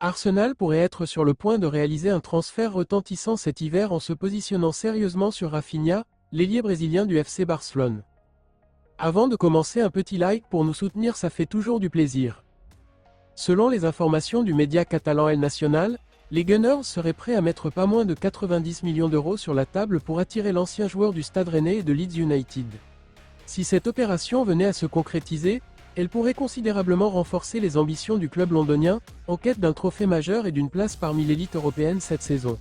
Arsenal pourrait être sur le point de réaliser un transfert retentissant cet hiver en se positionnant sérieusement sur Rafinha, l'ailier brésilien du FC Barcelone. Avant de commencer, un petit like pour nous soutenir, ça fait toujours du plaisir. Selon les informations du média catalan El Nacional, les Gunners seraient prêts à mettre pas moins de 90 millions d'euros sur la table pour attirer l'ancien joueur du Stade Rennais et de Leeds United. Si cette opération venait à se concrétiser, elle pourrait considérablement renforcer les ambitions du club londonien, en quête d'un trophée majeur et d'une place parmi l'élite européenne cette saison.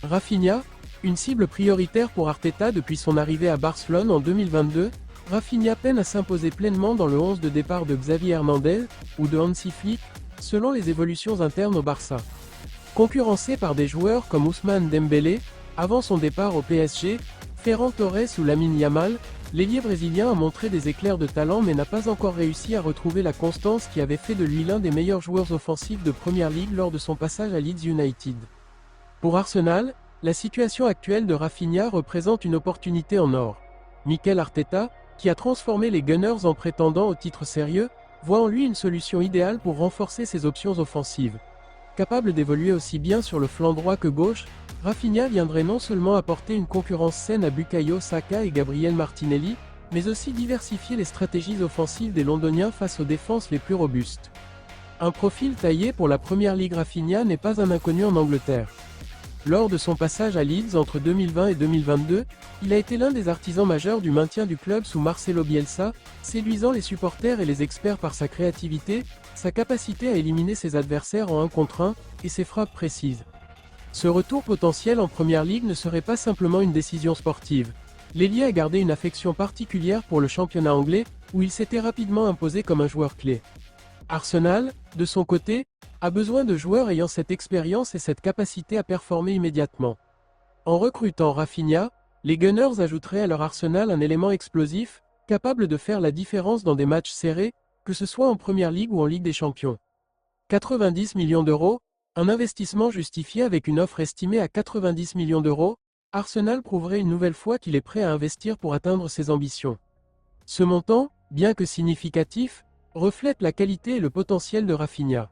Rafinha, une cible prioritaire pour Arteta depuis son arrivée à Barcelone en 2022, Rafinha peine à s'imposer pleinement dans le 11 de départ de Xavi Hernandez ou de Hansi Flick, selon les évolutions internes au Barça. Concurrencé par des joueurs comme Ousmane Dembélé, avant son départ au PSG, Ferran Torres ou Lamine Yamal, l'ailier brésilien a montré des éclairs de talent mais n'a pas encore réussi à retrouver la constance qui avait fait de lui l'un des meilleurs joueurs offensifs de Premier League lors de son passage à Leeds United. Pour Arsenal, la situation actuelle de Rafinha représente une opportunité en or. Mikel Arteta, qui a transformé les Gunners en prétendants au titre sérieux, voit en lui une solution idéale pour renforcer ses options offensives. Capable d'évoluer aussi bien sur le flanc droit que gauche, Rafinha viendrait non seulement apporter une concurrence saine à Bukayo Saka et Gabriel Martinelli, mais aussi diversifier les stratégies offensives des Londoniens face aux défenses les plus robustes. Un profil taillé pour la Premier League, Rafinha n'est pas un inconnu en Angleterre. Lors de son passage à Leeds entre 2020 et 2022, il a été l'un des artisans majeurs du maintien du club sous Marcelo Bielsa, séduisant les supporters et les experts par sa créativité, sa capacité à éliminer ses adversaires en 1 contre 1, et ses frappes précises. Ce retour potentiel en Premier League ne serait pas simplement une décision sportive. L'ailier a gardé une affection particulière pour le championnat anglais, où il s'était rapidement imposé comme un joueur clé. Arsenal, de son côté, a besoin de joueurs ayant cette expérience et cette capacité à performer immédiatement. En recrutant Rafinha, les Gunners ajouteraient à leur arsenal un élément explosif, capable de faire la différence dans des matchs serrés, que ce soit en Premier League ou en Ligue des Champions. 90 millions d'euros, un investissement justifié avec une offre estimée à 90 millions d'euros, Arsenal prouverait une nouvelle fois qu'il est prêt à investir pour atteindre ses ambitions. Ce montant, bien que significatif, reflète la qualité et le potentiel de Rafinha.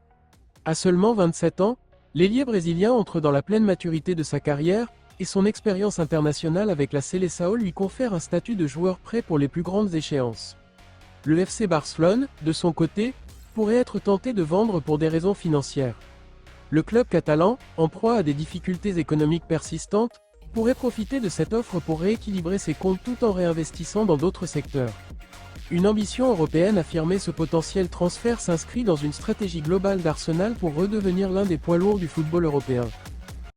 À seulement 27 ans, l'ailier brésilien entre dans la pleine maturité de sa carrière, et son expérience internationale avec la Seleção lui confère un statut de joueur prêt pour les plus grandes échéances. Le FC Barcelone, de son côté, pourrait être tenté de vendre pour des raisons financières. Le club catalan, en proie à des difficultés économiques persistantes, pourrait profiter de cette offre pour rééquilibrer ses comptes tout en réinvestissant dans d'autres secteurs. Une ambition européenne affirmée, ce potentiel transfert s'inscrit dans une stratégie globale d'Arsenal pour redevenir l'un des poids lourds du football européen.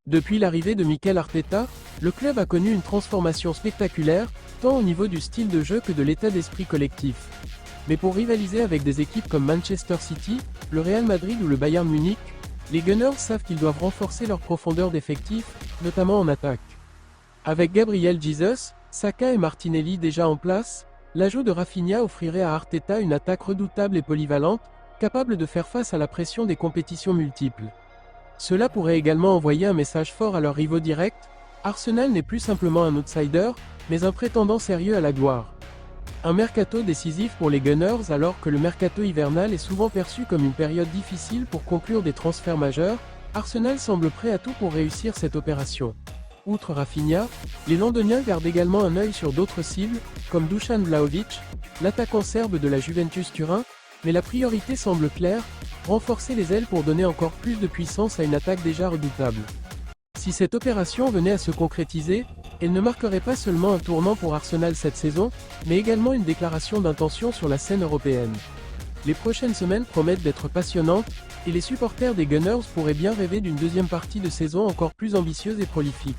Depuis l'arrivée de Mikel Arteta, le club a connu une transformation spectaculaire, tant au niveau du style de jeu que de l'état d'esprit collectif. Mais pour rivaliser avec des équipes comme Manchester City, le Real Madrid ou le Bayern Munich, les Gunners savent qu'ils doivent renforcer leur profondeur d'effectifs, notamment en attaque. Avec Gabriel Jesus, Saka et Martinelli déjà en place, l'ajout de Rafinha offrirait à Arteta une attaque redoutable et polyvalente, capable de faire face à la pression des compétitions multiples. Cela pourrait également envoyer un message fort à leurs rivaux directs: Arsenal n'est plus simplement un outsider, mais un prétendant sérieux à la gloire. Un mercato décisif pour les Gunners alors que le mercato hivernal est souvent perçu comme une période difficile pour conclure des transferts majeurs, Arsenal semble prêt à tout pour réussir cette opération. Outre Rafinha, les Londoniens gardent également un œil sur d'autres cibles, comme Dusan Vlahovic, l'attaquant serbe de la Juventus Turin, mais la priorité semble claire: renforcer les ailes pour donner encore plus de puissance à une attaque déjà redoutable. Si cette opération venait à se concrétiser, elle ne marquerait pas seulement un tournant pour Arsenal cette saison, mais également une déclaration d'intention sur la scène européenne. Les prochaines semaines promettent d'être passionnantes, et les supporters des Gunners pourraient bien rêver d'une deuxième partie de saison encore plus ambitieuse et prolifique.